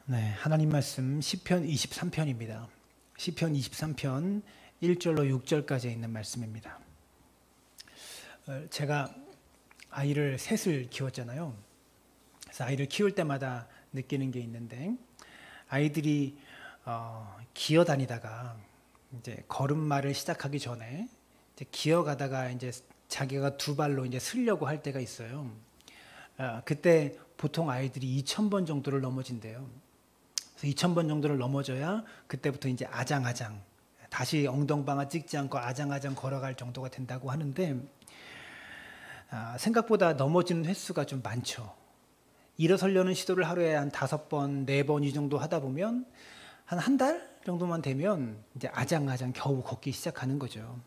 네, 하나님 말씀 시편 23편입니다. 시편 23편 1절로 6절까지 있는 말씀입니다. 제가 아이를 셋을 키웠잖아요. 그래서 아이를 키울 때마다 느끼는 게 있는데, 아이들이 기어다니다가 이제 걸음마를 시작하기 전에 이제 기어가다가 이제 자기가 두 발로 이제 서려고 할 때가 있어요. 그때 보통 아이들이 2,000번 정도를 넘어진대요. 그래서 2,000번 정도를 넘어져야 그때부터 이제 아장아장 다시 엉덩방아 찍지 않고 아장아장 걸어갈 정도가 된다고 하는데, 생각보다 넘어지는 횟수가 좀 많죠. 일어서려는 시도를 하루에 한 5번, 4번 이 정도 하다 보면 한 달 정도만 되면 이제 아장아장 겨우 걷기 시작하는 거죠.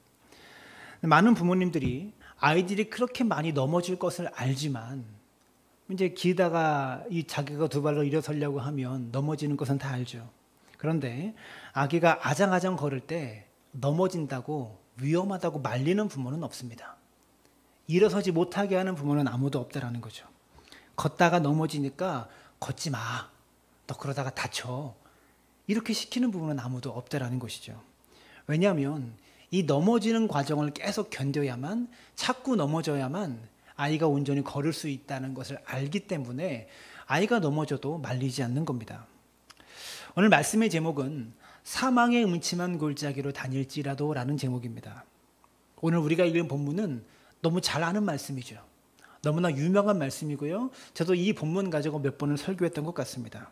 많은 부모님들이 아이들이 그렇게 많이 넘어질 것을 알지만 이제 기다가 이 자기가 두 발로 일어서려고 하면 넘어지는 것은 다 알죠. 그런데 아기가 아장아장 걸을 때 넘어진다고 위험하다고 말리는 부모는 없습니다. 일어서지 못하게 하는 부모는 아무도 없다라는 거죠. 걷다가 넘어지니까 걷지 마, 너 그러다가 다쳐, 이렇게 시키는 부모는 아무도 없다라는 것이죠. 왜냐하면 이 넘어지는 과정을 계속 견뎌야만, 자꾸 넘어져야만 아이가 온전히 걸을 수 있다는 것을 알기 때문에 아이가 넘어져도 말리지 않는 겁니다. 오늘 말씀의 제목은 사망의 음침한 골짜기로 다닐지라도 라는 제목입니다. 오늘 우리가 읽은 본문은 너무 잘 아는 말씀이죠. 너무나 유명한 말씀이고요. 저도 이 본문 가지고 몇 번을 설교했던 것 같습니다.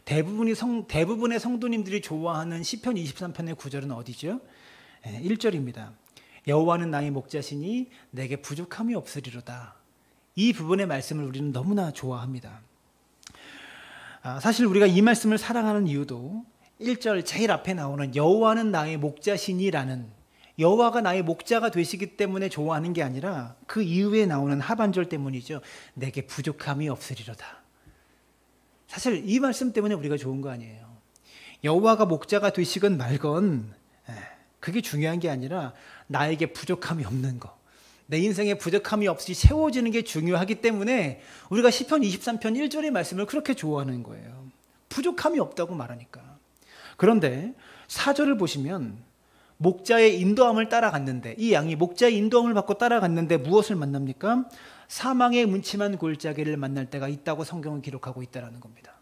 대부분의 성도님들이 좋아하는 시편 23편의 구절은 어디죠? 1절입니다. 여호와는 나의 목자시니 내게 부족함이 없으리로다. 이 부분의 말씀을 우리는 너무나 좋아합니다. 사실 우리가 이 말씀을 사랑하는 이유도 1절 제일 앞에 나오는 여호와는 나의 목자시니라는, 여호와가 나의 목자가 되시기 때문에 좋아하는 게 아니라 그 이후에 나오는 하반절 때문이죠. 내게 부족함이 없으리로다. 사실 이 말씀 때문에 우리가 좋은 거 아니에요. 여호와가 목자가 되시건 말건 그게 중요한 게 아니라 나에게 부족함이 없는 거, 내 인생에 부족함이 없이 채워지는 게 중요하기 때문에 우리가 시편 23편 1절의 말씀을 그렇게 좋아하는 거예요. 부족함이 없다고 말하니까. 그런데 4절을 보시면 목자의 인도함을 따라갔는데, 이 양이 목자의 인도함을 받고 따라갔는데 무엇을 만납니까? 사망의 음침한 골짜기를 만날 때가 있다고 성경은 기록하고 있다는 겁니다.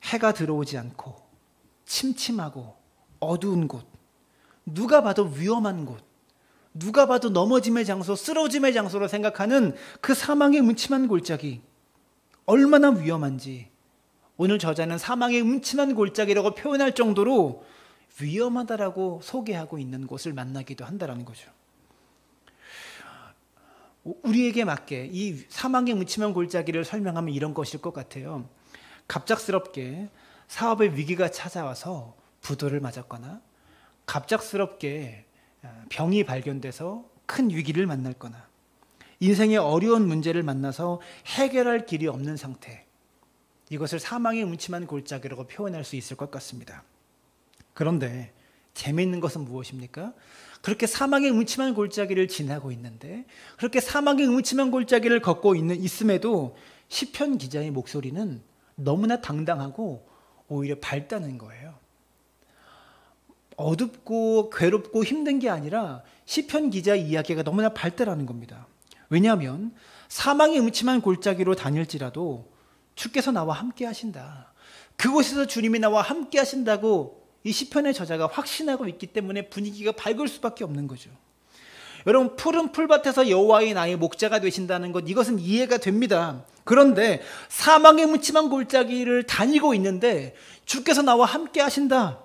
해가 들어오지 않고 침침하고 어두운 곳, 누가 봐도 위험한 곳, 누가 봐도 넘어짐의 장소, 쓰러짐의 장소로 생각하는 그 사망의 음침한 골짜기, 얼마나 위험한지 오늘 저자는 사망의 음침한 골짜기라고 표현할 정도로 위험하다라고 소개하고 있는 곳을 만나기도 한다는 거죠. 우리에게 맞게 이 사망의 음침한 골짜기를 설명하면 이런 것일 것 같아요. 갑작스럽게 사업의 위기가 찾아와서 부도를 맞았거나, 갑작스럽게 병이 발견돼서 큰 위기를 만날 거나, 인생의 어려운 문제를 만나서 해결할 길이 없는 상태, 이것을 사망의 음침한 골짜기라고 표현할 수 있을 것 같습니다. 그런데 재미있는 것은 무엇입니까? 그렇게 사망의 음침한 골짜기를 지나고 있는데, 그렇게 사망의 음침한 골짜기를 걷고 있음에도 시편 기자의 목소리는 너무나 당당하고 오히려 밝다는 거예요. 어둡고 괴롭고 힘든 게 아니라 시편 기자의 이야기가 너무나 밝다라는 겁니다. 왜냐하면 사망의 음침한 골짜기로 다닐지라도 주께서 나와 함께 하신다, 그곳에서 주님이 나와 함께 하신다고 이 시편의 저자가 확신하고 있기 때문에 분위기가 밝을 수밖에 없는 거죠. 여러분, 푸른 풀밭에서 여호와의 나의 목자가 되신다는 것, 이것은 이해가 됩니다. 그런데 사망의 음침한 골짜기를 다니고 있는데 주께서 나와 함께 하신다,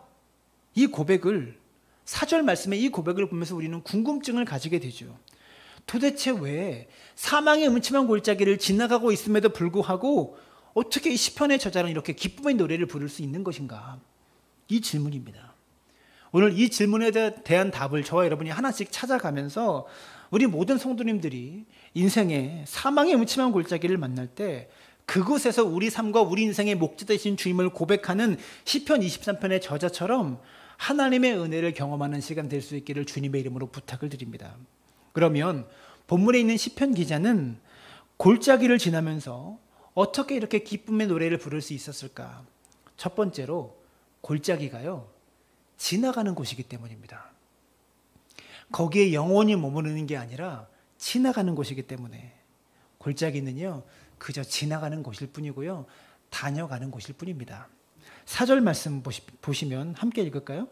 이 고백을, 4절 말씀의 이 고백을 보면서 우리는 궁금증을 가지게 되죠. 도대체 왜 사망의 음침한 골짜기를 지나가고 있음에도 불구하고 어떻게 이 시편의 저자는 이렇게 기쁨의 노래를 부를 수 있는 것인가? 이 질문입니다. 오늘 이 질문에 대한 답을 저와 여러분이 하나씩 찾아가면서 우리 모든 성도님들이 인생의 사망의 음침한 골짜기를 만날 때 그곳에서 우리 삶과 우리 인생의 목자 되신 주님을 고백하는 시편 23편의 저자처럼 하나님의 은혜를 경험하는 시간 될 수 있기를 주님의 이름으로 부탁을 드립니다. 그러면 본문에 있는 시편 기자는 골짜기를 지나면서 어떻게 이렇게 기쁨의 노래를 부를 수 있었을까? 첫 번째로 골짜기가요, 지나가는 곳이기 때문입니다. 거기에 영원히 머무르는 게 아니라 지나가는 곳이기 때문에. 골짜기는요, 그저 지나가는 곳일 뿐이고요, 다녀가는 곳일 뿐입니다. 4절 말씀 보시면 함께 읽을까요?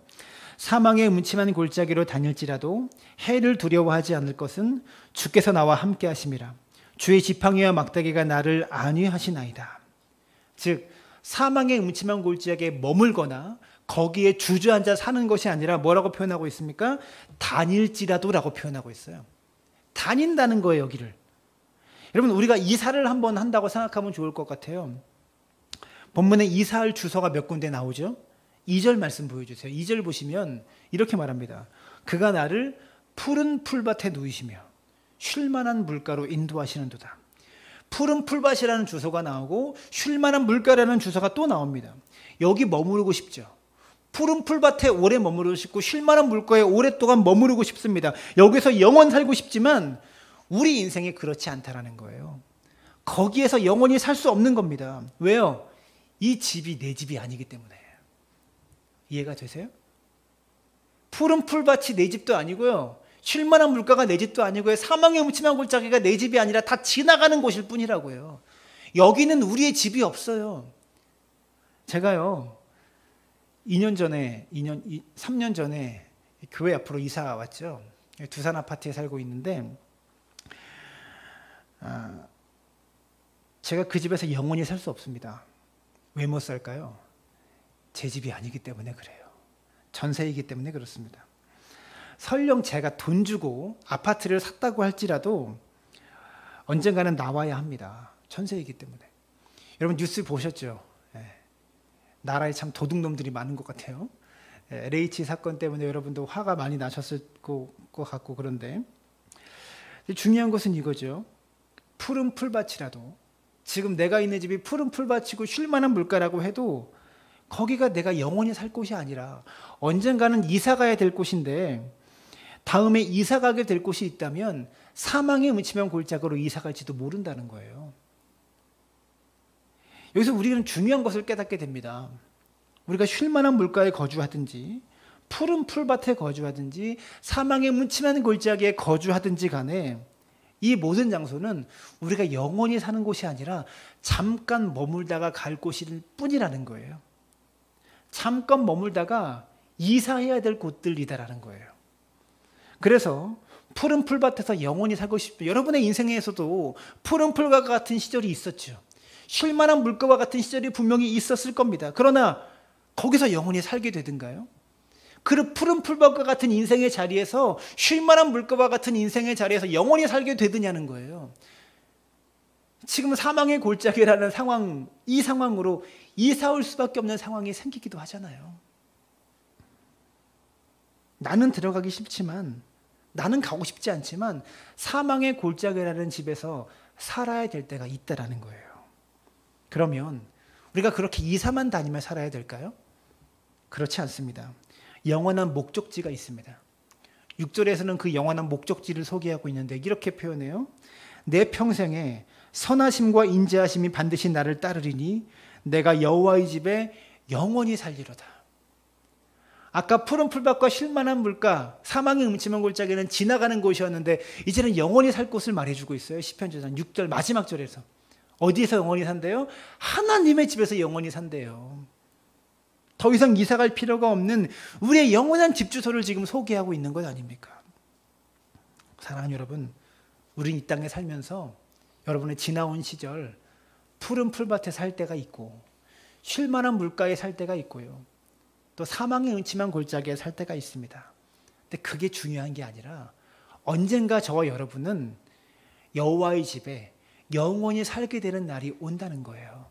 사망의 음침한 골짜기로 다닐지라도 해를 두려워하지 않을 것은 주께서 나와 함께 하심이라. 주의 지팡이와 막대기가 나를 안위하시나이다. 즉 사망의 음침한 골짜기에 머물거나 거기에 주저앉아 사는 것이 아니라 뭐라고 표현하고 있습니까? 다닐지라도라고 표현하고 있어요. 다닌다는 거예요, 여기를. 여러분, 우리가 이사를 한번 한다고 생각하면 좋을 것 같아요. 본문에 이사할 주소가 몇 군데 나오죠? 2절 말씀 보여주세요. 2절 보시면 이렇게 말합니다. 그가 나를 푸른 풀밭에 누이시며 쉴만한 물가로 인도하시는도다. 푸른 풀밭이라는 주소가 나오고 쉴만한 물가라는 주소가 또 나옵니다. 여기 머무르고 싶죠. 푸른 풀밭에 오래 머무르고 싶고 쉴만한 물가에 오랫동안 머무르고 싶습니다. 여기서 영원 살고 싶지만 우리 인생이 그렇지 않다라는 거예요. 거기에서 영원히 살 수 없는 겁니다. 왜요? 이 집이 내 집이 아니기 때문에. 이해가 되세요? 푸른 풀밭이 내 집도 아니고요, 쉴만한 물가가 내 집도 아니고요, 사망의 음침한 골짜기가 내 집이 아니라 다 지나가는 곳일 뿐이라고요. 여기는 우리의 집이 없어요. 제가요 3년 전에 교회 앞으로 이사 왔죠. 두산 아파트에 살고 있는데 제가 그 집에서 영원히 살 수 없습니다. 왜 못 살까요? 제 집이 아니기 때문에 그래요. 전세이기 때문에 그렇습니다. 설령 제가 돈 주고 아파트를 샀다고 할지라도 언젠가는 나와야 합니다. 전세이기 때문에. 여러분 뉴스 보셨죠? 나라에 참 도둑놈들이 많은 것 같아요. LH 사건 때문에 여러분도 화가 많이 나셨을 것 같고, 그런데 중요한 것은 이거죠. 푸른 풀밭이라도, 지금 내가 있는 집이 푸른 풀밭이고 쉴만한 물가라고 해도 거기가 내가 영원히 살 곳이 아니라 언젠가는 이사 가야 될 곳인데, 다음에 이사 가게 될 곳이 있다면 사망의 음침한 골짜기로 이사 갈지도 모른다는 거예요. 여기서 우리는 중요한 것을 깨닫게 됩니다. 우리가 쉴만한 물가에 거주하든지 푸른 풀밭에 거주하든지 사망의 음침한 골짜기에 거주하든지 간에 이 모든 장소는 우리가 영원히 사는 곳이 아니라 잠깐 머물다가 갈 곳일 뿐이라는 거예요. 잠깐 머물다가 이사해야 될 곳들이다라는 거예요. 그래서 푸른 풀밭에서 영원히 살고 싶죠. 여러분의 인생에서도 푸른 풀과 같은 시절이 있었죠. 쉴만한 물가와 같은 시절이 분명히 있었을 겁니다. 그러나 거기서 영원히 살게 되든가요? 그 푸른 풀밭과 같은 인생의 자리에서 쉴만한 물가와 같은 인생의 자리에서 영원히 살게 되느냐는 거예요. 지금 사망의 골짜기라는 상황, 이 상황으로 이사 올 수밖에 없는 상황이 생기기도 하잖아요. 나는 들어가기 싫지만, 나는 가고 싶지 않지만 사망의 골짜기라는 집에서 살아야 될 때가 있다라는 거예요. 그러면 우리가 그렇게 이사만 다니며 살아야 될까요? 그렇지 않습니다. 영원한 목적지가 있습니다. 6절에서는 그 영원한 목적지를 소개하고 있는데 이렇게 표현해요. 내 평생에 선하심과 인자하심이 반드시 나를 따르리니 내가 여호와의 집에 영원히 살리로다. 아까 푸른 풀밭과 쉴만한 물가, 사망의 음침한 골짜기는 지나가는 곳이었는데 이제는 영원히 살 곳을 말해주고 있어요. 시편전 6절 마지막 절에서. 어디에서 영원히 산대요? 하나님의 집에서 영원히 산대요. 더 이상 이사갈 필요가 없는 우리의 영원한 집 주소를 지금 소개하고 있는 것 아닙니까? 사랑하는 여러분, 우린 이 땅에 살면서 여러분의 지나온 시절 푸른 풀밭에 살 때가 있고 쉴만한 물가에 살 때가 있고요. 또 사망의 음침한 골짜기에 살 때가 있습니다. 근데 그게 중요한 게 아니라 언젠가 저와 여러분은 여호와의 집에 영원히 살게 되는 날이 온다는 거예요.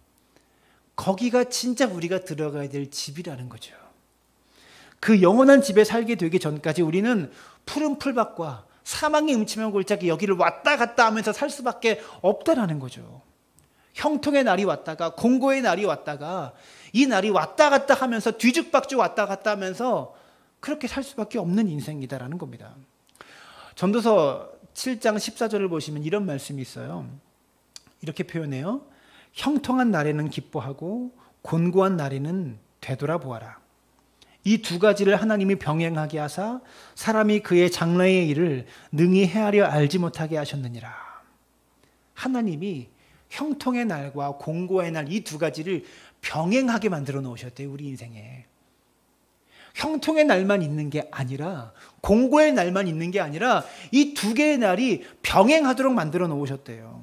거기가 진짜 우리가 들어가야 될 집이라는 거죠. 그 영원한 집에 살게 되기 전까지 우리는 푸른 풀밭과 사망의 음침한 골짜기 여기를 왔다 갔다 하면서 살 수밖에 없다라는 거죠. 형통의 날이 왔다가 공고의 날이 왔다가 이 날이 왔다 갔다 하면서 뒤죽박죽 왔다 갔다 하면서 그렇게 살 수밖에 없는 인생이다라는 겁니다. 전도서 7장 14절을 보시면 이런 말씀이 있어요. 이렇게 표현해요. 형통한 날에는 기뻐하고 곤고한 날에는 되돌아보아라. 이 두 가지를 하나님이 병행하게 하사 사람이 그의 장래의 일을 능히 헤아려 알지 못하게 하셨느니라. 하나님이 형통의 날과 곤고의 날 이 두 가지를 병행하게 만들어 놓으셨대요. 우리 인생에. 형통의 날만 있는 게 아니라 곤고의 날만 있는 게 아니라 이 두 개의 날이 병행하도록 만들어 놓으셨대요.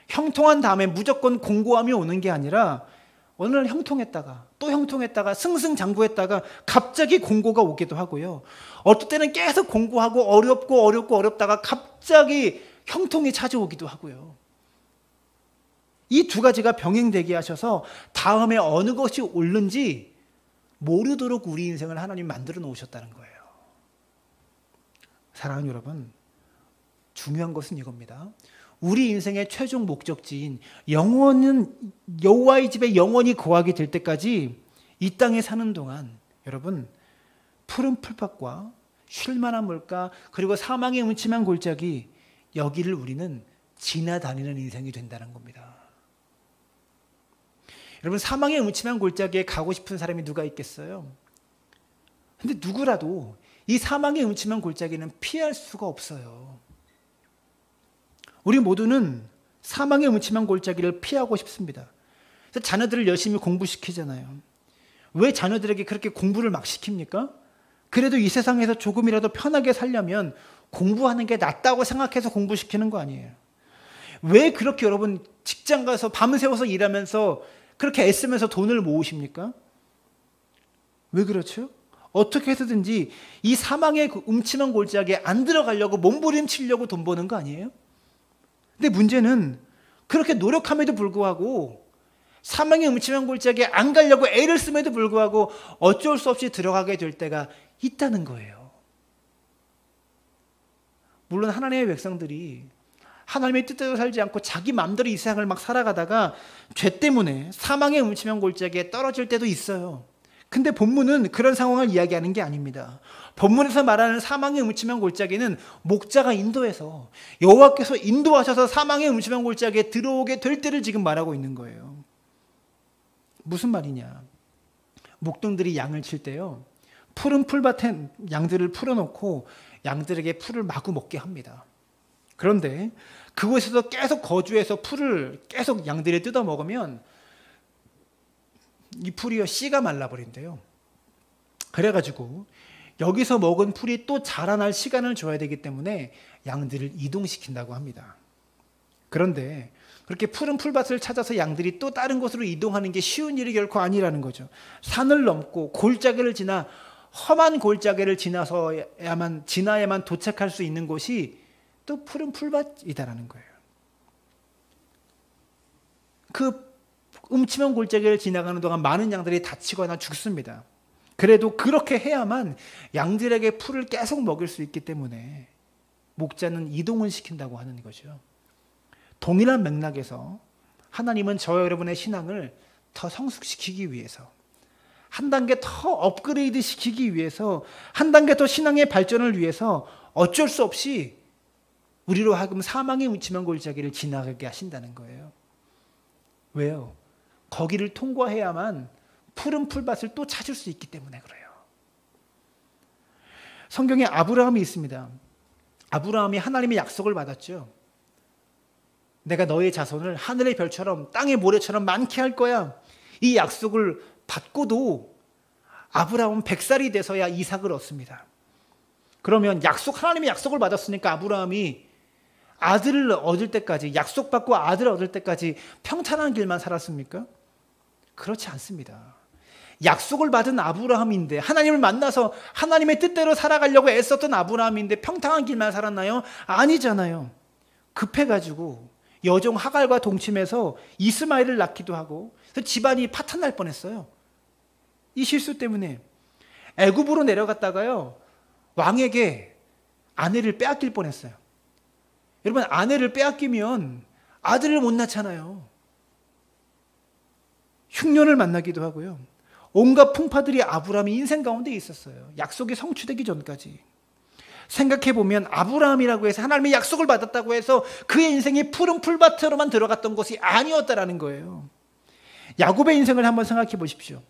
형통한 다음에 무조건 곤고함이 오는 게 아니라 어느 날 형통했다가 또 형통했다가 승승장구했다가 갑자기 곤고가 오기도 하고요. 어떨 때는 계속 곤고하고 어렵다가 갑자기 형통이 찾아오기도 하고요. 이 두 가지가 병행되게 하셔서 다음에 어느 것이 옳는지 모르도록 우리 인생을 하나님 만들어 놓으셨다는 거예요. 사랑하는 여러분, 중요한 것은 이겁니다. 우리 인생의 최종 목적지인 영원은 여호와의 집에 영원히 거하게 될 때까지 이 땅에 사는 동안 여러분 푸른 풀밭과 쉴만한 물가 그리고 사망의 음침한 골짜기 여기를 우리는 지나다니는 인생이 된다는 겁니다. 여러분 사망의 음침한 골짜기에 가고 싶은 사람이 누가 있겠어요? 근데 누구라도 이 사망의 음침한 골짜기는 피할 수가 없어요. 우리 모두는 사망의 음침한 골짜기를 피하고 싶습니다. 그래서 자녀들을 열심히 공부시키잖아요. 왜 자녀들에게 그렇게 공부를 막 시킵니까? 그래도 이 세상에서 조금이라도 편하게 살려면 공부하는 게 낫다고 생각해서 공부시키는 거 아니에요. 왜 그렇게 여러분 직장 가서 밤새워서 일하면서 그렇게 애쓰면서 돈을 모으십니까? 왜 그렇죠? 어떻게 해서든지 이 사망의 그 음침한 골짜기에 안 들어가려고 몸부림치려고 돈 버는 거 아니에요? 근데 문제는 그렇게 노력함에도 불구하고 사망의 음침한 골짜기에 안 가려고 애를 씀에도 불구하고 어쩔 수 없이 들어가게 될 때가 있다는 거예요. 물론 하나님의 백성들이 하나님의 뜻대로 살지 않고 자기 마음대로 이 세상을 막 살아가다가 죄 때문에 사망의 음침한 골짜기에 떨어질 때도 있어요. 근데 본문은 그런 상황을 이야기하는 게 아닙니다. 본문에서 말하는 사망의 음침한 골짜기는 목자가 인도해서 여호와께서 인도하셔서 사망의 음침한 골짜기에 들어오게 될 때를 지금 말하고 있는 거예요. 무슨 말이냐? 목동들이 양을 칠 때요. 푸른 풀밭에 양들을 풀어놓고 양들에게 풀을 마구 먹게 합니다. 그런데 그곳에서 계속 거주해서 풀을 계속 양들이 뜯어 먹으면 이 풀이요 씨가 말라버린대요. 그래가지고 여기서 먹은 풀이 또 자라날 시간을 줘야 되기 때문에 양들을 이동시킨다고 합니다. 그런데 그렇게 푸른 풀밭을 찾아서 양들이 또 다른 곳으로 이동하는 게 쉬운 일이 결코 아니라는 거죠. 산을 넘고 골짜기를 지나 험한 골짜기를 지나야만 도착할 수 있는 곳이 또 푸른 풀밭이다라는 거예요. 그 음침한 골짜기를 지나가는 동안 많은 양들이 다치거나 죽습니다. 그래도 그렇게 해야만 양들에게 풀을 계속 먹일 수 있기 때문에 목자는 이동을 시킨다고 하는 거죠. 동일한 맥락에서 하나님은 저와 여러분의 신앙을 더 성숙시키기 위해서 한 단계 더 업그레이드 시키기 위해서 한 단계 더 신앙의 발전을 위해서 어쩔 수 없이 우리로 하여금 사망의 음침한 골짜기를 지나가게 하신다는 거예요. 왜요? 거기를 통과해야만 푸른 풀밭을 또 찾을 수 있기 때문에 그래요. 성경에 아브라함이 있습니다. 아브라함이 하나님의 약속을 받았죠. 내가 너의 자손을 하늘의 별처럼 땅의 모래처럼 많게 할 거야. 이 약속을 받고도 아브라함은 100살이 돼서야 이삭을 얻습니다. 그러면 하나님의 약속을 받았으니까 아브라함이 아들을 얻을 때까지, 약속받고 아들을 얻을 때까지 평탄한 길만 살았습니까? 그렇지 않습니다. 약속을 받은 아브라함인데, 하나님을 만나서 하나님의 뜻대로 살아가려고 애썼던 아브라함인데 평탄한 길만 살았나요? 아니잖아요. 급해가지고 여종 하갈과 동침해서 이스마엘을 낳기도 하고 그래서 집안이 파탄날 뻔했어요. 이 실수 때문에 애굽으로 내려갔다가요 왕에게 아내를 빼앗길 뻔했어요. 여러분, 아내를 빼앗기면 아들을 못 낳잖아요. 흉년을 만나기도 하고요. 온갖 풍파들이 아브라함의 인생 가운데 있었어요. 약속이 성취되기 전까지. 생각해보면 아브라함이라고 해서 하나님의 약속을 받았다고 해서 그의 인생이 푸른 풀밭으로만 들어갔던 것이 아니었다라는 거예요. 야곱의 인생을 한번 생각해 보십시오.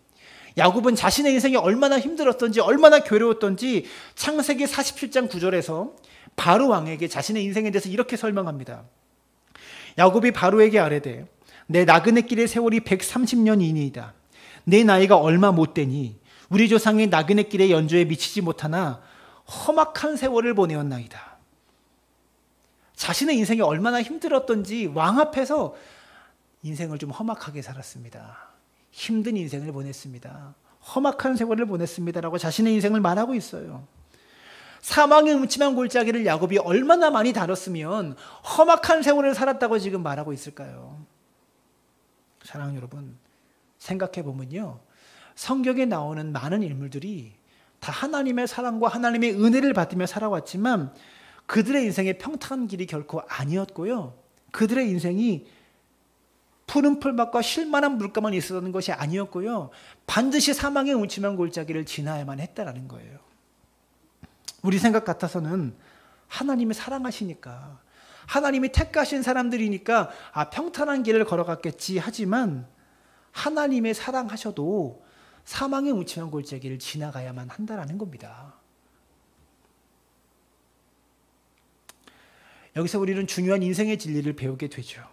야곱은 자신의 인생이 얼마나 힘들었던지 얼마나 괴로웠던지 창세기 47장 9절에서 바로 왕에게 자신의 인생에 대해서 이렇게 설명합니다. 야곱이 바로에게 아뢰되 내 나그네 길의 세월이 130년이니이다. 내 나이가 얼마 못 되니 우리 조상의 나그네 길의 연조에 미치지 못하나 험악한 세월을 보내었나이다. 자신의 인생이 얼마나 힘들었던지 왕 앞에서 인생을 좀 험악하게 살았습니다. 힘든 인생을 보냈습니다. 험악한 세월을 보냈습니다라고 자신의 인생을 말하고 있어요. 사망의 음침한 골짜기를 야곱이 얼마나 많이 다뤘으면 험악한 세월을 살았다고 지금 말하고 있을까요? 사랑하는 여러분, 생각해 보면요, 성경에 나오는 많은 인물들이 다 하나님의 사랑과 하나님의 은혜를 받으며 살아왔지만 그들의 인생의 평탄한 길이 결코 아니었고요, 그들의 인생이 푸른 풀밭과 쉴만한 물가만 있었던 것이 아니었고요, 반드시 사망의 음침한 골짜기를 지나야만 했다라는 거예요. 우리 생각 같아서는 하나님이 사랑하시니까, 하나님이 택하신 사람들이니까 평탄한 길을 걸어갔겠지 하지만 하나님의 사랑하셔도 사망의 음침한 골짜기를 지나가야만 한다라는 겁니다. 여기서 우리는 중요한 인생의 진리를 배우게 되죠.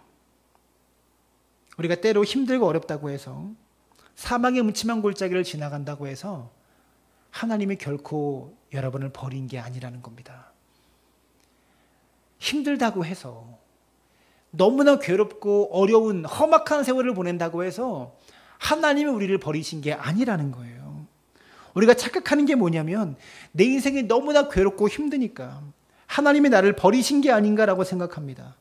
우리가 때로 힘들고 어렵다고 해서 사망의 음침한 골짜기를 지나간다고 해서 하나님이 결코 여러분을 버린 게 아니라는 겁니다. 힘들다고 해서 너무나 괴롭고 어려운 험악한 세월을 보낸다고 해서 하나님이 우리를 버리신 게 아니라는 거예요. 우리가 착각하는 게 뭐냐면 내 인생이 너무나 괴롭고 힘드니까 하나님이 나를 버리신 게 아닌가라고 생각합니다.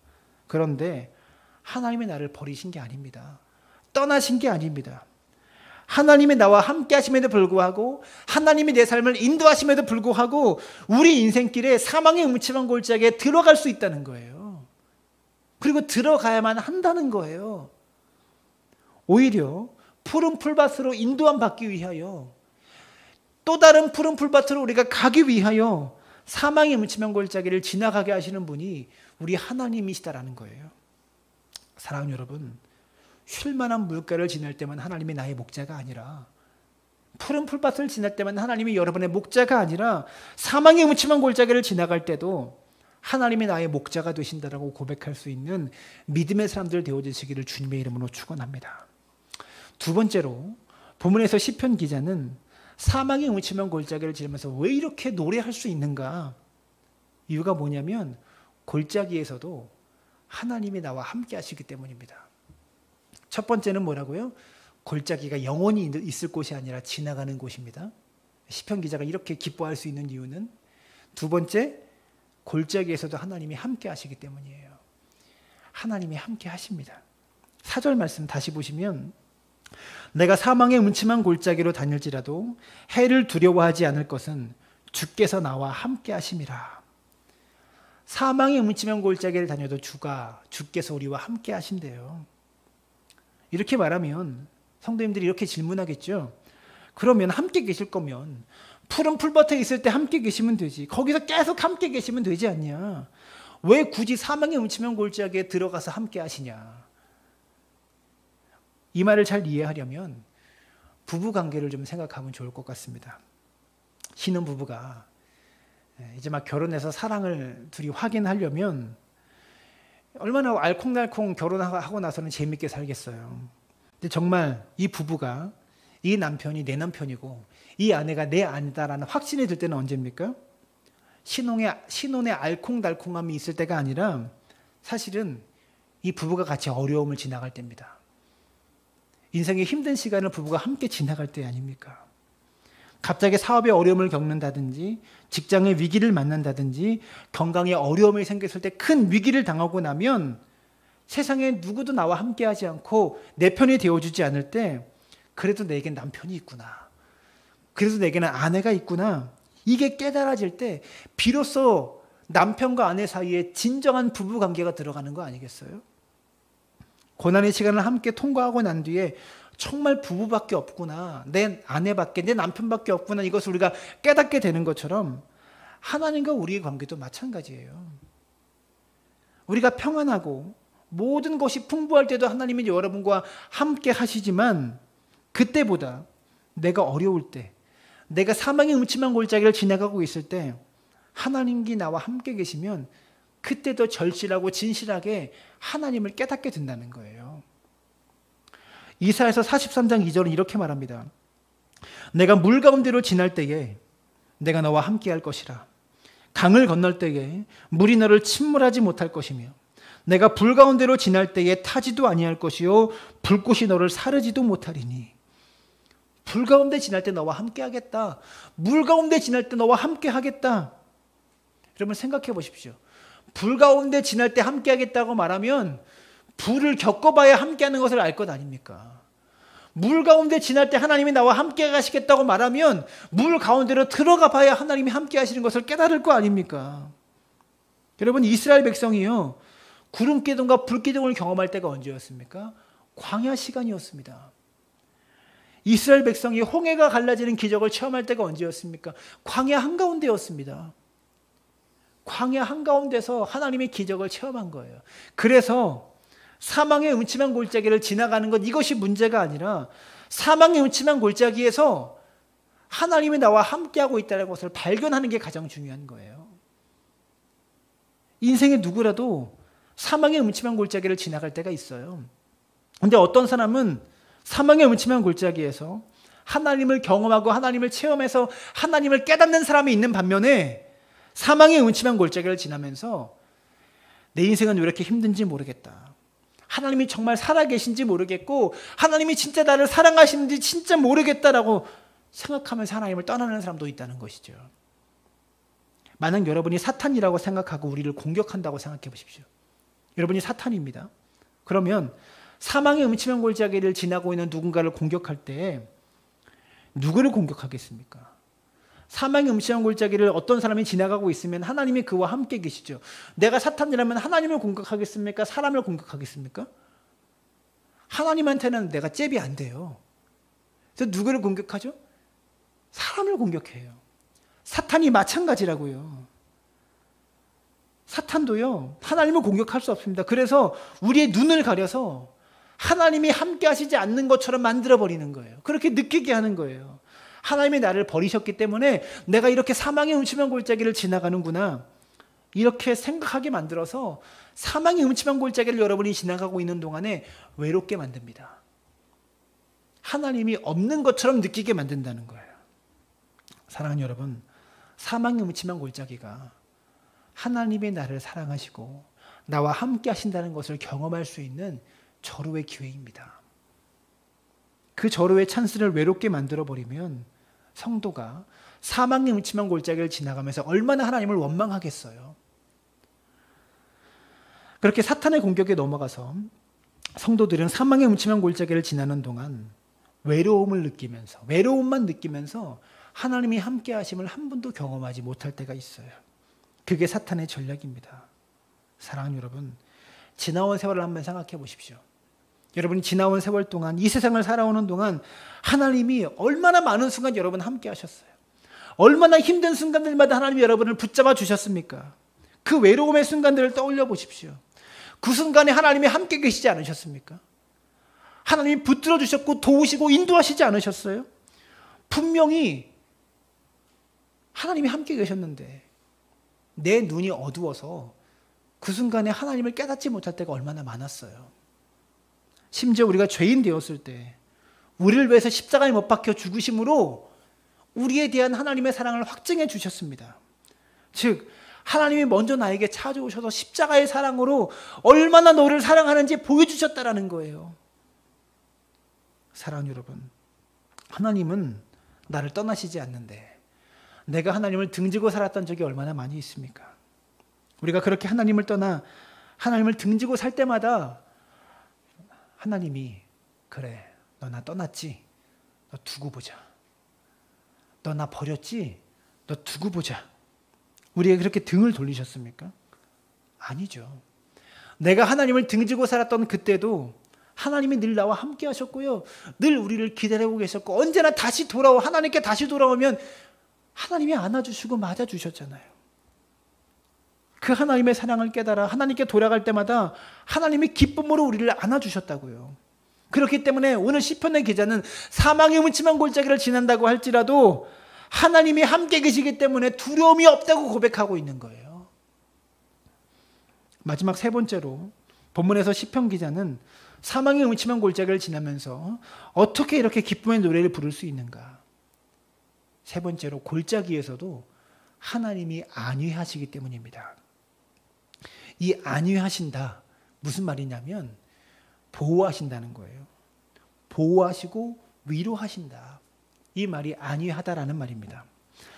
그런데 하나님이 나를 버리신 게 아닙니다. 떠나신 게 아닙니다. 하나님이 나와 함께 하심에도 불구하고 하나님이 내 삶을 인도하심에도 불구하고 우리 인생길에 사망의 음침한 골짜기에 들어갈 수 있다는 거예요. 그리고 들어가야만 한다는 거예요. 오히려 푸른 풀밭으로 인도함 받기 위하여, 또 다른 푸른 풀밭으로 우리가 가기 위하여 사망의 음침한 골짜기를 지나가게 하시는 분이 우리 하나님이시다라는 거예요. 사랑하는 여러분, 쉴만한 물가를 지날 때만 하나님이 나의 목자가 아니라, 푸른 풀밭을 지날 때만 하나님이 여러분의 목자가 아니라, 사망의 음침한 골짜기를 지나갈 때도 하나님이 나의 목자가 되신다라고 고백할 수 있는 믿음의 사람들 되어주시기를 주님의 이름으로 축원합니다. 두 번째로 본문에서 시편 기자는 사망의 음침한 골짜기를 지나면서 왜 이렇게 노래할 수 있는가? 이유가 뭐냐면 골짜기에서도 하나님이 나와 함께 하시기 때문입니다. 첫 번째는 뭐라고요? 골짜기가 영원히 있을 곳이 아니라 지나가는 곳입니다. 시편 기자가 이렇게 기뻐할 수 있는 이유는, 두 번째, 골짜기에서도 하나님이 함께 하시기 때문이에요. 하나님이 함께 하십니다. 4절 말씀 다시 보시면, 내가 사망의 음침한 골짜기로 다닐지라도 해를 두려워하지 않을 것은 주께서 나와 함께 하심이라. 사망의 음침한 골짜기를 다녀도 주께서 우리와 함께 하신대요. 이렇게 말하면 성도님들이 이렇게 질문하겠죠. 그러면 함께 계실 거면 푸른 풀밭에 있을 때 함께 계시면 되지, 거기서 계속 함께 계시면 되지 않냐? 왜 굳이 사망의 음침한 골짜기에 들어가서 함께 하시냐? 이 말을 잘 이해하려면 부부관계를 좀 생각하면 좋을 것 같습니다. 신혼부부가 이제 막 결혼해서 사랑을 둘이 확인하려면 얼마나 알콩달콩 결혼하고 나서는 재밌게 살겠어요. 근데 정말 이 부부가, 이 남편이 내 남편이고 이 아내가 내 아내다라는 확신이 들 때는 언제입니까? 신혼의 알콩달콩함이 있을 때가 아니라 사실은 이 부부가 같이 어려움을 지나갈 때입니다. 인생의 힘든 시간을 부부가 함께 지나갈 때 아닙니까? 갑자기 사업에 어려움을 겪는다든지, 직장의 위기를 만난다든지, 건강에 어려움이 생겼을 때 큰 위기를 당하고 나면 세상에 누구도 나와 함께 하지 않고 내 편이 되어주지 않을 때, 그래도 내겐 남편이 있구나, 그래도 내게는 아내가 있구나, 이게 깨달아질 때 비로소 남편과 아내 사이에 진정한 부부관계가 들어가는 거 아니겠어요? 고난의 시간을 함께 통과하고 난 뒤에 정말 부부밖에 없구나, 내 아내밖에, 내 남편밖에 없구나, 이것을 우리가 깨닫게 되는 것처럼 하나님과 우리의 관계도 마찬가지예요. 우리가 평안하고 모든 것이 풍부할 때도 하나님은 여러분과 함께 하시지만 그때보다 내가 어려울 때, 내가 사망의 음침한 골짜기를 지나가고 있을 때 하나님이 나와 함께 계시면 그때 더 절실하고 진실하게 하나님을 깨닫게 된다는 거예요. 이사야서 43장 2절은 이렇게 말합니다. 내가 물 가운데로 지날 때에 내가 너와 함께 할 것이라. 강을 건널 때에 물이 너를 침몰하지 못할 것이며 내가 불 가운데로 지날 때에 타지도 아니할 것이요 불꽃이 너를 사르지도 못하리니. 불 가운데 지날 때 너와 함께 하겠다. 물 가운데 지날 때 너와 함께 하겠다. 여러분 생각해 보십시오. 불 가운데 지날 때 함께 하겠다고 말하면 불을 겪어봐야 함께하는 것을 알 것 아닙니까? 물 가운데 지날 때 하나님이 나와 함께 가시겠다고 말하면 물 가운데로 들어가 봐야 하나님이 함께 하시는 것을 깨달을 거 아닙니까? 여러분 이스라엘 백성이요 구름기둥과 불기둥을 경험할 때가 언제였습니까? 광야 시간이었습니다. 이스라엘 백성이 홍해가 갈라지는 기적을 체험할 때가 언제였습니까? 광야 한가운데였습니다. 광야 한가운데서 하나님의 기적을 체험한 거예요. 그래서 사망의 음침한 골짜기를 지나가는 것 이것이 문제가 아니라 사망의 음침한 골짜기에서 하나님이 나와 함께하고 있다는 것을 발견하는 게 가장 중요한 거예요. 인생의 누구라도 사망의 음침한 골짜기를 지나갈 때가 있어요. 근데 어떤 사람은 사망의 음침한 골짜기에서 하나님을 경험하고 하나님을 체험해서 하나님을 깨닫는 사람이 있는 반면에 사망의 음침한 골짜기를 지나면서 내 인생은 왜 이렇게 힘든지 모르겠다. 하나님이 정말 살아계신지 모르겠고 하나님이 진짜 나를 사랑하시는지 진짜 모르겠다라고 생각하면서 하나님을 떠나는 사람도 있다는 것이죠. 만약 여러분이 사탄이라고 생각하고 우리를 공격한다고 생각해 보십시오. 여러분이 사탄입니다. 그러면 사망의 음침한 골짜기를 지나고 있는 누군가를 공격할 때 누구를 공격하겠습니까? 사망의 음침한 골짜기를 어떤 사람이 지나가고 있으면 하나님이 그와 함께 계시죠. 내가 사탄이라면 하나님을 공격하겠습니까? 사람을 공격하겠습니까? 하나님한테는 내가 잽이 안 돼요. 그래서 누구를 공격하죠? 사람을 공격해요. 사탄이 마찬가지라고요. 사탄도요 하나님을 공격할 수 없습니다. 그래서 우리의 눈을 가려서 하나님이 함께 하시지 않는 것처럼 만들어버리는 거예요. 그렇게 느끼게 하는 거예요. 하나님이 나를 버리셨기 때문에 내가 이렇게 사망의 음침한 골짜기를 지나가는구나 이렇게 생각하게 만들어서 사망의 음침한 골짜기를 여러분이 지나가고 있는 동안에 외롭게 만듭니다. 하나님이 없는 것처럼 느끼게 만든다는 거예요. 사랑하는 여러분, 사망의 음침한 골짜기가 하나님이 나를 사랑하시고 나와 함께 하신다는 것을 경험할 수 있는 절호의 기회입니다. 그 절호의 찬스를 외롭게 만들어버리면 성도가 사망의 음침한 골짜기를 지나가면서 얼마나 하나님을 원망하겠어요. 그렇게 사탄의 공격에 넘어가서 성도들은 사망의 음침한 골짜기를 지나는 동안 외로움을 느끼면서 외로움만 느끼면서 하나님이 함께 하심을 한 번도 경험하지 못할 때가 있어요. 그게 사탄의 전략입니다. 사랑하는 여러분, 지나온 세월을 한번 생각해 보십시오. 여러분이 지나온 세월 동안 이 세상을 살아오는 동안 하나님이 얼마나 많은 순간 여러분 함께 하셨어요. 얼마나 힘든 순간들마다 하나님이 여러분을 붙잡아 주셨습니까? 그 외로움의 순간들을 떠올려 보십시오. 그 순간에 하나님이 함께 계시지 않으셨습니까? 하나님이 붙들어 주셨고 도우시고 인도하시지 않으셨어요? 분명히 하나님이 함께 계셨는데 내 눈이 어두워서 그 순간에 하나님을 깨닫지 못할 때가 얼마나 많았어요. 심지어 우리가 죄인 되었을 때 우리를 위해서 십자가에 못 박혀 죽으심으로 우리에 대한 하나님의 사랑을 확증해 주셨습니다. 즉 하나님이 먼저 나에게 찾아오셔서 십자가의 사랑으로 얼마나 너를 사랑하는지 보여주셨다라는 거예요. 사랑하는 여러분, 하나님은 나를 떠나시지 않는데 내가 하나님을 등지고 살았던 적이 얼마나 많이 있습니까? 우리가 그렇게 하나님을 떠나 하나님을 등지고 살 때마다 하나님이 그래, 너 나 떠났지? 너 두고 보자. 너 나 버렸지? 너 두고 보자. 우리에게 그렇게 등을 돌리셨습니까? 아니죠. 내가 하나님을 등지고 살았던 그때도 하나님이 늘 나와 함께 하셨고요. 늘 우리를 기다리고 계셨고 언제나 다시 돌아오 하나님께 다시 돌아오면 하나님이 안아주시고 맞아주셨잖아요. 그 하나님의 사랑을 깨달아 하나님께 돌아갈 때마다 하나님이 기쁨으로 우리를 안아주셨다고요. 그렇기 때문에 오늘 시편의 기자는 사망의 음침한 골짜기를 지난다고 할지라도 하나님이 함께 계시기 때문에 두려움이 없다고 고백하고 있는 거예요. 마지막 세 번째로 본문에서 시편 기자는 사망의 음침한 골짜기를 지나면서 어떻게 이렇게 기쁨의 노래를 부를 수 있는가? 세 번째로 골짜기에서도 하나님이 안위하시기 때문입니다. 이 안위하신다, 무슨 말이냐면 보호하신다는 거예요. 보호하시고 위로하신다. 이 말이 안위하다라는 말입니다.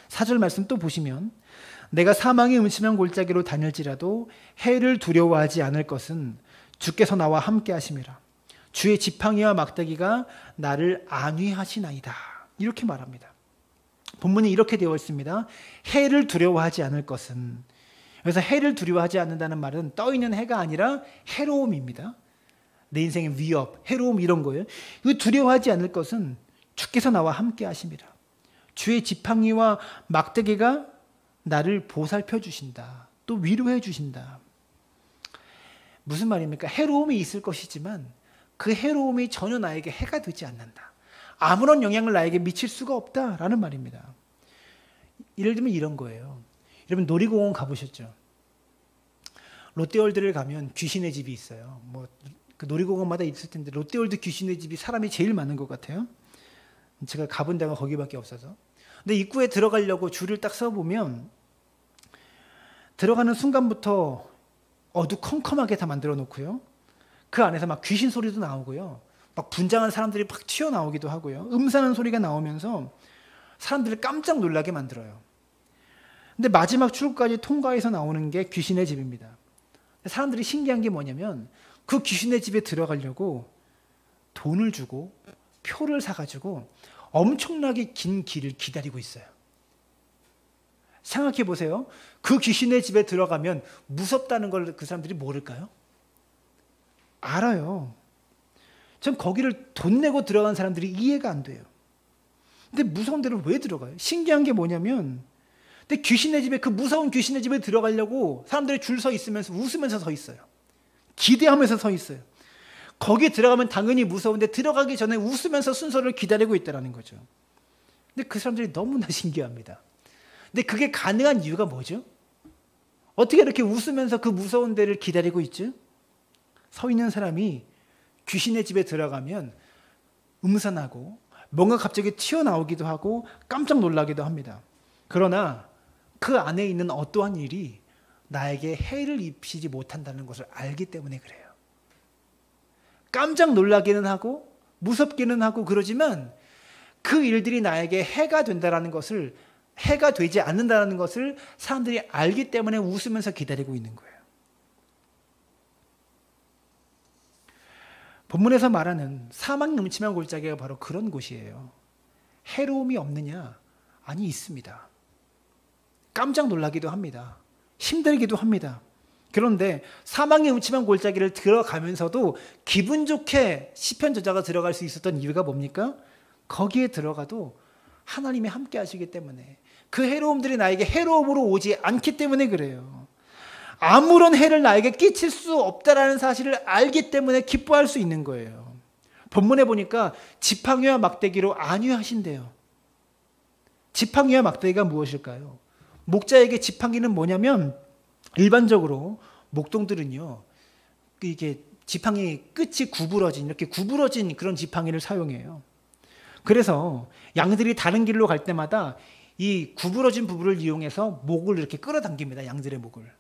4절 말씀 또 보시면 내가 사망의 음침한 골짜기로 다닐지라도 해를 두려워하지 않을 것은 주께서 나와 함께 하심이라. 주의 지팡이와 막대기가 나를 안위하시나이다. 이렇게 말합니다. 본문이 이렇게 되어 있습니다. 해를 두려워하지 않을 것은. 그래서 해를 두려워하지 않는다는 말은 떠있는 해가 아니라 해로움입니다. 내 인생의 위협, 해로움 이런 거예요. 이거 두려워하지 않을 것은 주께서 나와 함께 하심이라. 주의 지팡이와 막대기가 나를 보살펴 주신다. 또 위로해 주신다. 무슨 말입니까? 해로움이 있을 것이지만 그 해로움이 전혀 나에게 해가 되지 않는다. 아무런 영향을 나에게 미칠 수가 없다라는 말입니다. 예를 들면 이런 거예요. 여러분 놀이공원 가보셨죠? 롯데월드를 가면 귀신의 집이 있어요. 그 놀이공원마다 있을 텐데 롯데월드 귀신의 집이 사람이 제일 많은 것 같아요. 제가 가본 데가 거기밖에 없어서. 근데 입구에 들어가려고 줄을 딱 서보면 들어가는 순간부터 어두컴컴하게 다 만들어 놓고요. 그 안에서 막 귀신 소리도 나오고요. 막 분장한 사람들이 막 튀어나오기도 하고요. 음산한 소리가 나오면서 사람들을 깜짝 놀라게 만들어요. 근데 마지막 출구까지 통과해서 나오는 게 귀신의 집입니다. 사람들이 신기한 게 뭐냐면 그 귀신의 집에 들어가려고 돈을 주고 표를 사가지고 엄청나게 긴 길을 기다리고 있어요. 생각해 보세요. 그 귀신의 집에 들어가면 무섭다는 걸 그 사람들이 모를까요? 알아요. 전 거기를 돈 내고 들어간 사람들이 이해가 안 돼요. 근데 무서운 데를 왜 들어가요? 신기한 게 뭐냐면 근데 귀신의 집에 그 무서운 귀신의 집에 들어가려고 사람들이 줄 서 있으면서 웃으면서 서 있어요. 기대하면서 서 있어요. 거기 들어가면 당연히 무서운데 들어가기 전에 웃으면서 순서를 기다리고 있다는 거죠. 근데 그 사람들이 너무나 신기합니다. 근데 그게 가능한 이유가 뭐죠? 어떻게 이렇게 웃으면서 그 무서운 데를 기다리고 있죠? 서 있는 사람이 귀신의 집에 들어가면 음산하고 뭔가 갑자기 튀어나오기도 하고 깜짝 놀라기도 합니다. 그러나 그 안에 있는 어떠한 일이 나에게 해를 입히지 못한다는 것을 알기 때문에 그래요. 깜짝 놀라기는 하고 무섭기는 하고 그러지만 그 일들이 나에게 해가 된다는 것을, 해가 되지 않는다는 것을 사람들이 알기 때문에 웃으면서 기다리고 있는 거예요. 본문에서 말하는 사망 음침한 골짜기가 바로 그런 곳이에요. 해로움이 없느냐? 아니, 있습니다. 깜짝 놀라기도 합니다. 힘들기도 합니다. 그런데 사망의 음침한 골짜기를 들어가면서도 기분 좋게 시편 저자가 들어갈 수 있었던 이유가 뭡니까? 거기에 들어가도 하나님이 함께 하시기 때문에, 그 해로움들이 나에게 해로움으로 오지 않기 때문에 그래요. 아무런 해를 나에게 끼칠 수 없다라는 사실을 알기 때문에 기뻐할 수 있는 거예요. 본문에 보니까 지팡이와 막대기로 안위하신대요. 지팡이와 막대기가 무엇일까요? 목자에게 지팡이는 뭐냐면 일반적으로 목동들은요, 이게 지팡이 끝이 구부러진, 이렇게 구부러진 그런 지팡이를 사용해요. 그래서 양들이 다른 길로 갈 때마다 이 구부러진 부분을 이용해서 목을 이렇게 끌어당깁니다. 양들의 목을.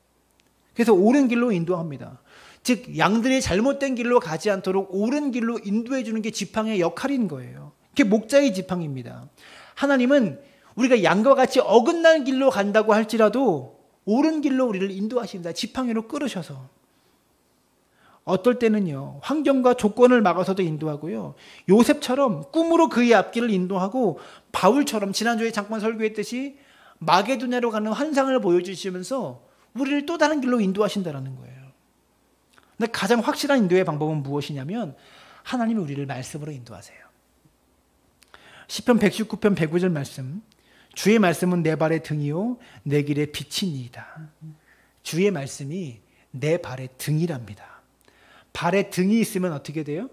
그래서 옳은 길로 인도합니다. 즉 양들이 잘못된 길로 가지 않도록 옳은 길로 인도해 주는 게 지팡이의 역할인 거예요. 그게 목자의 지팡이입니다. 하나님은 우리가 양과 같이 어긋난 길로 간다고 할지라도 옳은 길로 우리를 인도하십니다. 지팡이로 끌으셔서. 어떨 때는요, 환경과 조건을 막아서도 인도하고요, 요셉처럼 꿈으로 그의 앞길을 인도하고, 바울처럼 지난주에 잠깐 설교했듯이 마게도냐로 가는 환상을 보여주시면서 우리를 또 다른 길로 인도하신다는 거예요. 근데 가장 확실한 인도의 방법은 무엇이냐면 하나님이 우리를 말씀으로 인도하세요. 시편 119편 109절 말씀, 주의 말씀은 내 발의 등이요 내 길의 빛이니이다. 주의 말씀이 내 발의 등이랍니다. 발에 등이 있으면 어떻게 돼요?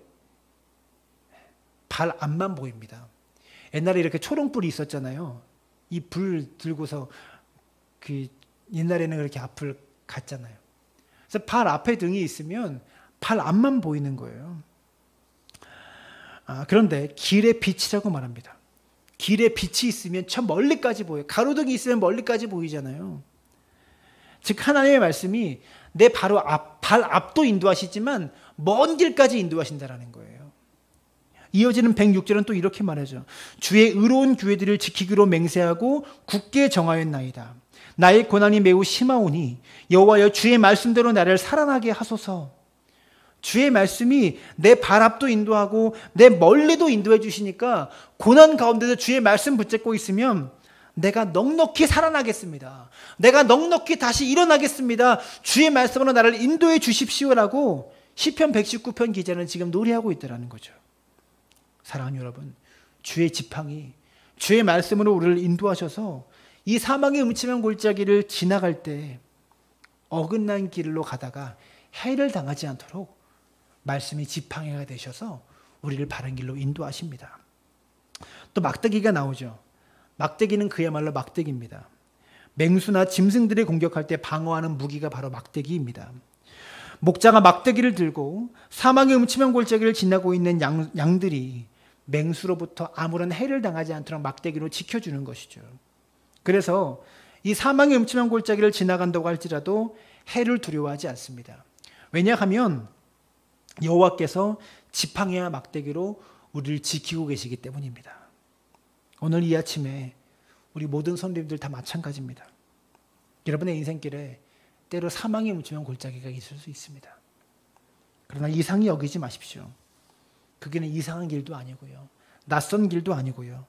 발 앞만 보입니다. 옛날에 이렇게 초롱불이 있었잖아요. 이 불 들고서 옛날에는 그렇게 앞을 갔잖아요. 그래서 발 앞에 등이 있으면 발 앞만 보이는 거예요. 그런데 길의 빛이라고 말합니다. 길에 빛이 있으면 저 멀리까지 보여요. 가로등이 있으면 멀리까지 보이잖아요. 즉 하나님의 말씀이 내 발 앞도 인도하시지만 먼 길까지 인도하신다라는 거예요. 이어지는 106절은 또 이렇게 말하죠. 주의 의로운 규례들을 지키기로 맹세하고 굳게 정하였나이다. 나의 고난이 매우 심하오니 여호와여 주의 말씀대로 나를 살아나게 하소서. 주의 말씀이 내 발 앞도 인도하고 내 멀리도 인도해 주시니까 고난 가운데서 주의 말씀 붙잡고 있으면 내가 넉넉히 살아나겠습니다. 내가 넉넉히 다시 일어나겠습니다. 주의 말씀으로 나를 인도해 주십시오라고 시편 119편 기자는 지금 노래하고 있다는 거죠. 사랑하는 여러분, 주의 지팡이, 주의 말씀으로 우리를 인도하셔서 이 사망의 음침한 골짜기를 지나갈 때 어긋난 길로 가다가 해를 당하지 않도록 말씀이 지팡이가 되셔서 우리를 바른 길로 인도하십니다. 또 막대기가 나오죠. 막대기는 그야말로 막대기입니다. 맹수나 짐승들이 공격할 때 방어하는 무기가 바로 막대기입니다. 목자가 막대기를 들고 사망의 음침한 골짜기를 지나고 있는 양들이 맹수로부터 아무런 해를 당하지 않도록 막대기로 지켜주는 것이죠. 그래서 이 사망의 음침한 골짜기를 지나간다고 할지라도 해를 두려워하지 않습니다. 왜냐하면 여호와께서 지팡이와 막대기로 우리를 지키고 계시기 때문입니다. 오늘 이 아침에 우리 모든 성도님들 다 마찬가지입니다. 여러분의 인생길에 때로 사망의 음침한 골짜기가 있을 수 있습니다. 그러나 이상히 여기지 마십시오. 그게는 이상한 길도 아니고요. 낯선 길도 아니고요.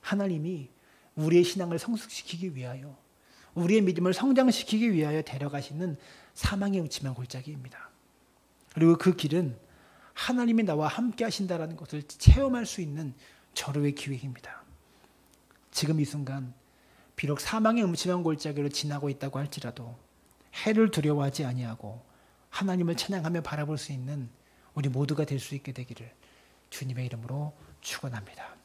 하나님이 우리의 신앙을 성숙시키기 위하여, 우리의 믿음을 성장시키기 위하여 데려가시는 사망의 음침한 골짜기입니다. 그리고 그 길은 하나님이 나와 함께 하신다는 것을 체험할 수 있는 절호의 기회입니다. 지금 이 순간 비록 사망의 음침한 골짜기로 지나고 있다고 할지라도 해를 두려워하지 아니하고 하나님을 찬양하며 바라볼 수 있는 우리 모두가 될 수 있게 되기를 주님의 이름으로 축원합니다.